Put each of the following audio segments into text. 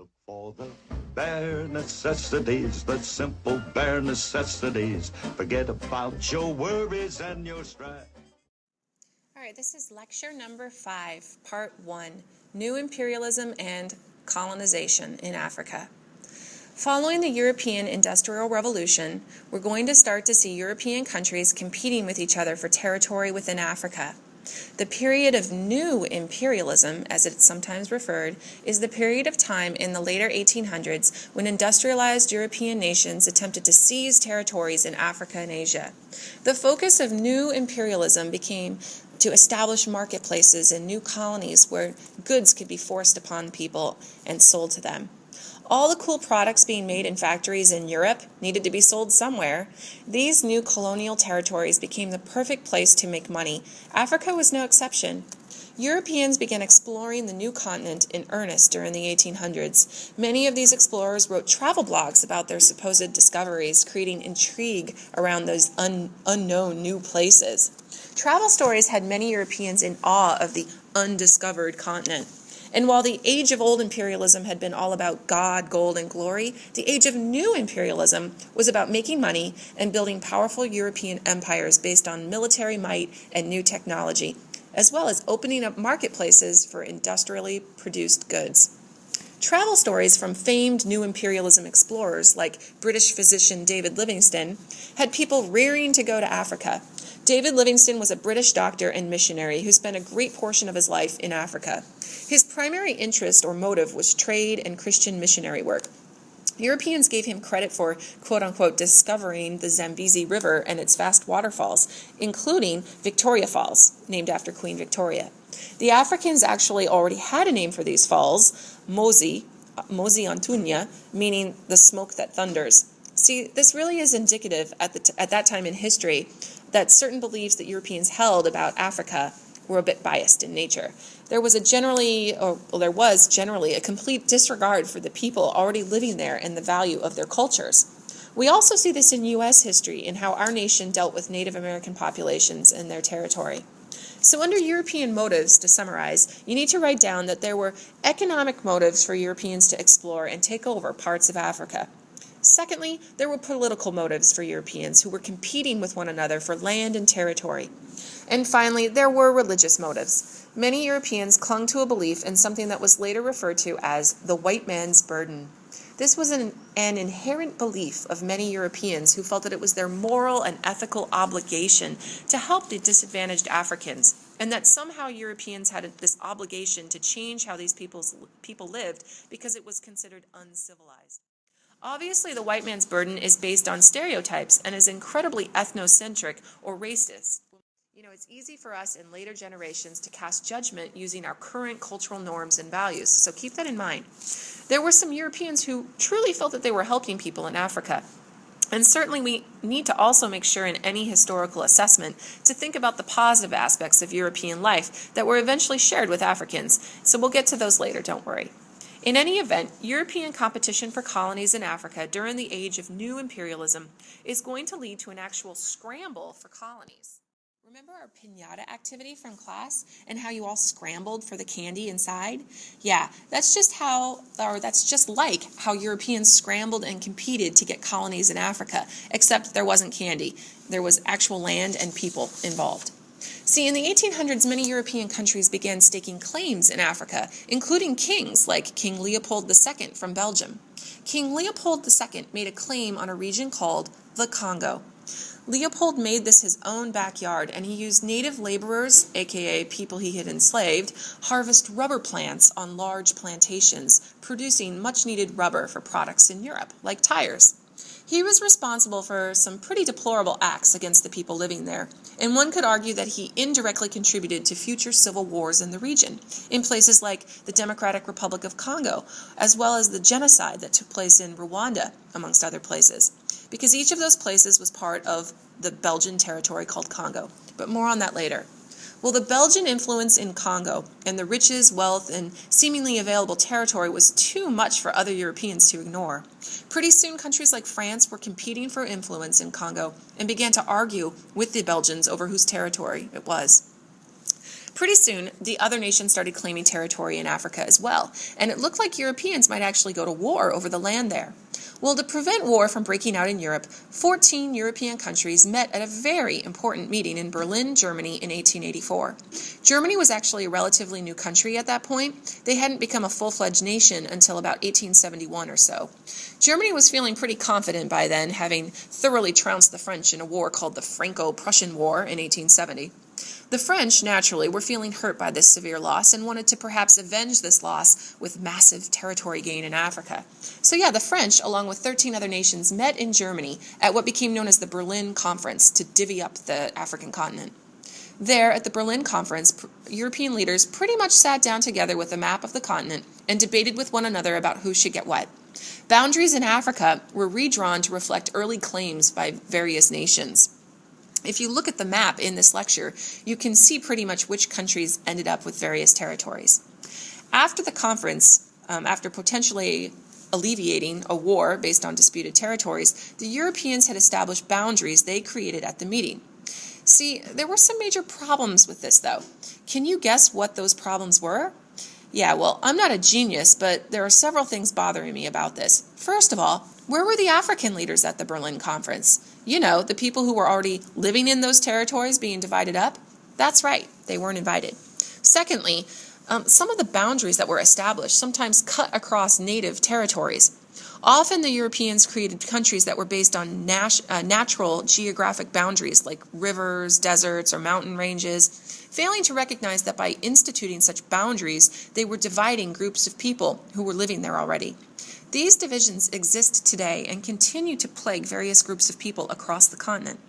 Look for the bare necessities, the simple bare necessities. Forget about your worries and your strife. All right, this is lecture number 5, part 1, New Imperialism and Colonization in Africa. Following the European Industrial Revolution, we're going to start to see European countries competing with each other for territory within Africa. The period of new imperialism, as it's sometimes referred, is the period of time in the later 1800s when industrialized European nations attempted to seize territories in Africa and Asia. The focus of new imperialism became to establish marketplaces and new colonies where goods could be forced upon people and sold to them. All the cool products being made in factories in Europe needed to be sold somewhere. These new colonial territories became the perfect place to make money. Africa was no exception. Europeans began exploring the new continent in earnest during the 1800s. Many of these explorers wrote travel blogs about their supposed discoveries, creating intrigue around those unknown new places. Travel stories had many Europeans in awe of the undiscovered continent. And while the age of old imperialism had been all about God, gold, and glory, the age of new imperialism was about making money and building powerful European empires based on military might and new technology, as well as opening up marketplaces for industrially produced goods. Travel stories from famed new imperialism explorers like British physician David Livingstone had people rearing to go to Africa. David Livingstone was a British doctor and missionary who spent a great portion of his life in Africa. His primary interest or motive was trade and Christian missionary work. Europeans gave him credit for, quote-unquote, discovering the Zambezi River and its vast waterfalls, including Victoria Falls, named after Queen Victoria. The Africans actually already had a name for these falls, Mozi Antunya, meaning the smoke that thunders. See, this really is indicative at that time in history that certain beliefs that Europeans held about Africa were a bit biased in nature. There was generally a complete disregard for the people already living there and the value of their cultures. We also see this in U.S. history in how our nation dealt with Native American populations and their territory. So under European motives, to summarize, you need to write down that there were economic motives for Europeans to explore and take over parts of Africa. Secondly, there were political motives for Europeans who were competing with one another for land and territory. And finally, there were religious motives. Many Europeans clung to a belief in something that was later referred to as the white man's burden. This was an inherent belief of many Europeans who felt that it was their moral and ethical obligation to help the disadvantaged Africans, and that somehow Europeans had this obligation to change how these people lived because it was considered uncivilized. Obviously, the white man's burden is based on stereotypes and is incredibly ethnocentric or racist. It's easy for us in later generations to cast judgment using our current cultural norms and values, so keep that in mind. There were some Europeans who truly felt that they were helping people in Africa. And certainly we need to also make sure in any historical assessment to think about the positive aspects of European life that were eventually shared with Africans. So we'll get to those later, don't worry. In any event, European competition for colonies in Africa during the age of new imperialism is going to lead to an actual scramble for colonies. Remember our piñata activity from class and how you all scrambled for the candy inside? Yeah, that's just like how Europeans scrambled and competed to get colonies in Africa, except there wasn't candy. There was actual land and people involved. See, in the 1800s, many European countries began staking claims in Africa, including kings like King Leopold II from Belgium. King Leopold II made a claim on a region called the Congo. Leopold made this his own backyard, and he used native laborers, aka people he had enslaved, harvest rubber plants on large plantations, producing much-needed rubber for products in Europe, like tires. He was responsible for some pretty deplorable acts against the people living there, and one could argue that he indirectly contributed to future civil wars in the region, in places like the Democratic Republic of Congo, as well as the genocide that took place in Rwanda, amongst other places, because each of those places was part of the Belgian territory called Congo, but more on that later. Well, the Belgian influence in Congo and the riches, wealth, and seemingly available territory was too much for other Europeans to ignore. Pretty soon, countries like France were competing for influence in Congo and began to argue with the Belgians over whose territory it was. Pretty soon, the other nations started claiming territory in Africa as well, and it looked like Europeans might actually go to war over the land there. Well, to prevent war from breaking out in Europe, 14 European countries met at a very important meeting in Berlin, Germany in 1884. Germany was actually a relatively new country at that point. They hadn't become a full-fledged nation until about 1871 or so. Germany was feeling pretty confident by then, having thoroughly trounced the French in a war called the Franco-Prussian War in 1870. The French, naturally, were feeling hurt by this severe loss and wanted to perhaps avenge this loss with massive territory gain in Africa. So yeah, the French, along with 13 other nations, met in Germany at what became known as the Berlin Conference to divvy up the African continent. There, at the Berlin Conference, European leaders pretty much sat down together with a map of the continent and debated with one another about who should get what. Boundaries in Africa were redrawn to reflect early claims by various nations. If you look at the map in this lecture, you can see pretty much which countries ended up with various territories. After the conference, after potentially alleviating a war based on disputed territories, the Europeans had established boundaries they created at the meeting. See, there were some major problems with this, though. Can you guess what those problems were? Yeah, well, I'm not a genius, but there are several things bothering me about this. First of all, where were the African leaders at the Berlin Conference? You know, the people who were already living in those territories being divided up? That's right, they weren't invited. Secondly, some of the boundaries that were established sometimes cut across native territories. Often the Europeans created countries that were based on natural geographic boundaries like rivers, deserts, or mountain ranges, failing to recognize that by instituting such boundaries, they were dividing groups of people who were living there already. These divisions exist today and continue to plague various groups of people across the continent.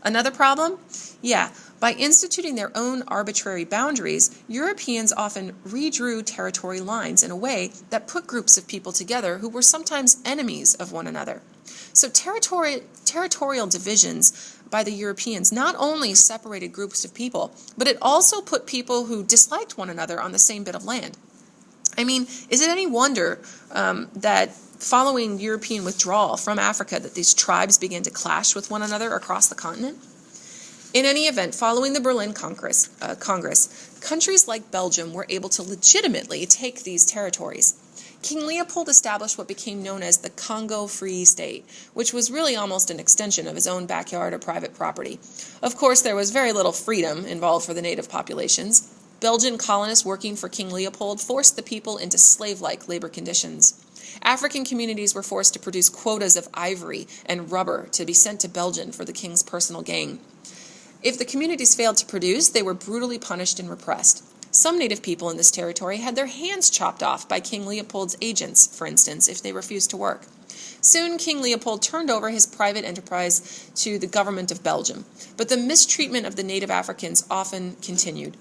Another problem? Yeah, by instituting their own arbitrary boundaries, Europeans often redrew territory lines in a way that put groups of people together who were sometimes enemies of one another. So territorial divisions by the Europeans not only separated groups of people, but it also put people who disliked one another on the same bit of land. I mean, is it any wonder that following European withdrawal from Africa that these tribes began to clash with one another across the continent? In any event, following the Berlin Congress, countries like Belgium were able to legitimately take these territories. King Leopold established what became known as the Congo Free State, which was really almost an extension of his own backyard or private property. Of course, there was very little freedom involved for the native populations. Belgian colonists working for King Leopold forced the people into slave-like labor conditions. African communities were forced to produce quotas of ivory and rubber to be sent to Belgium for the king's personal gain. If the communities failed to produce, they were brutally punished and repressed. Some native people in this territory had their hands chopped off by King Leopold's agents, for instance, if they refused to work. Soon, King Leopold turned over his private enterprise to the government of Belgium, but the mistreatment of the native Africans often continued.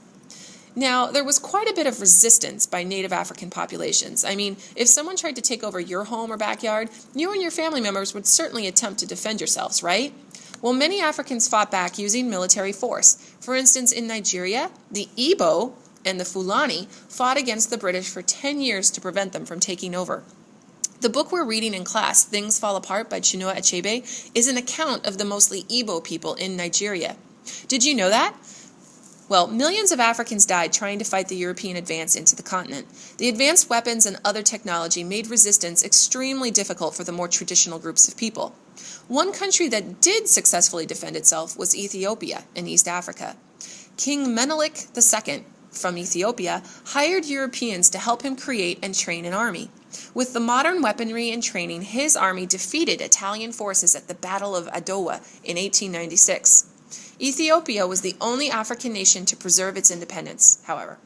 Now, there was quite a bit of resistance by native African populations. I mean, if someone tried to take over your home or backyard, you and your family members would certainly attempt to defend yourselves, right? Well, many Africans fought back using military force. For instance, in Nigeria, the Igbo and the Fulani fought against the British for 10 years to prevent them from taking over. The book we're reading in class, Things Fall Apart by Chinua Achebe, is an account of the mostly Igbo people in Nigeria. Did you know that? Well, millions of Africans died trying to fight the European advance into the continent. The advanced weapons and other technology made resistance extremely difficult for the more traditional groups of people. One country that did successfully defend itself was Ethiopia in East Africa. King Menelik II from Ethiopia hired Europeans to help him create and train an army. With the modern weaponry and training, his army defeated Italian forces at the Battle of Adowa in 1896. Ethiopia was the only African nation to preserve its independence, however.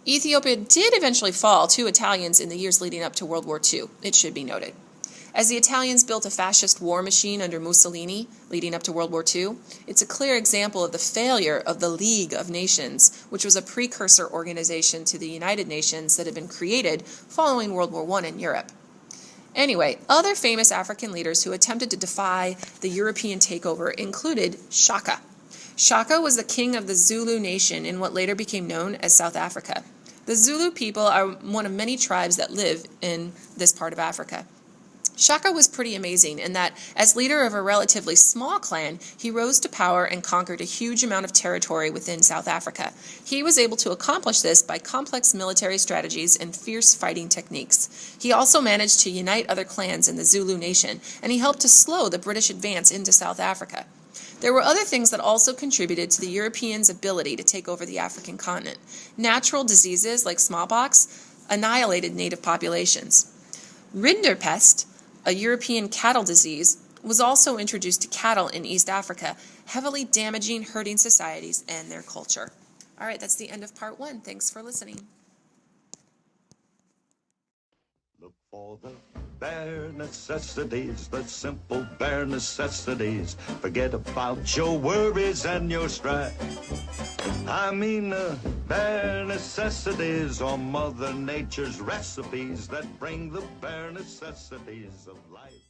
Ethiopia did eventually fall to Italians in the years leading up to World War II, it should be noted. As the Italians built a fascist war machine under Mussolini leading up to World War II, it's a clear example of the failure of the League of Nations, which was a precursor organization to the United Nations that had been created following World War I in Europe. Anyway, other famous African leaders who attempted to defy the European takeover included Shaka. Shaka was the king of the Zulu nation in what later became known as South Africa. The Zulu people are one of many tribes that live in this part of Africa. Shaka was pretty amazing in that, as leader of a relatively small clan, he rose to power and conquered a huge amount of territory within South Africa. He was able to accomplish this by complex military strategies and fierce fighting techniques. He also managed to unite other clans in the Zulu nation, and he helped to slow the British advance into South Africa. There were other things that also contributed to the Europeans' ability to take over the African continent. Natural diseases like smallpox annihilated native populations. Rinderpest, a European cattle disease, was also introduced to cattle in East Africa, heavily damaging herding societies and their culture. All right, that's the end of part 1. Thanks for listening. Look for the bare necessities, the simple bare necessities. Forget about your worries and your strife. I mean the bare necessities are Mother Nature's recipes that bring the bare necessities of life.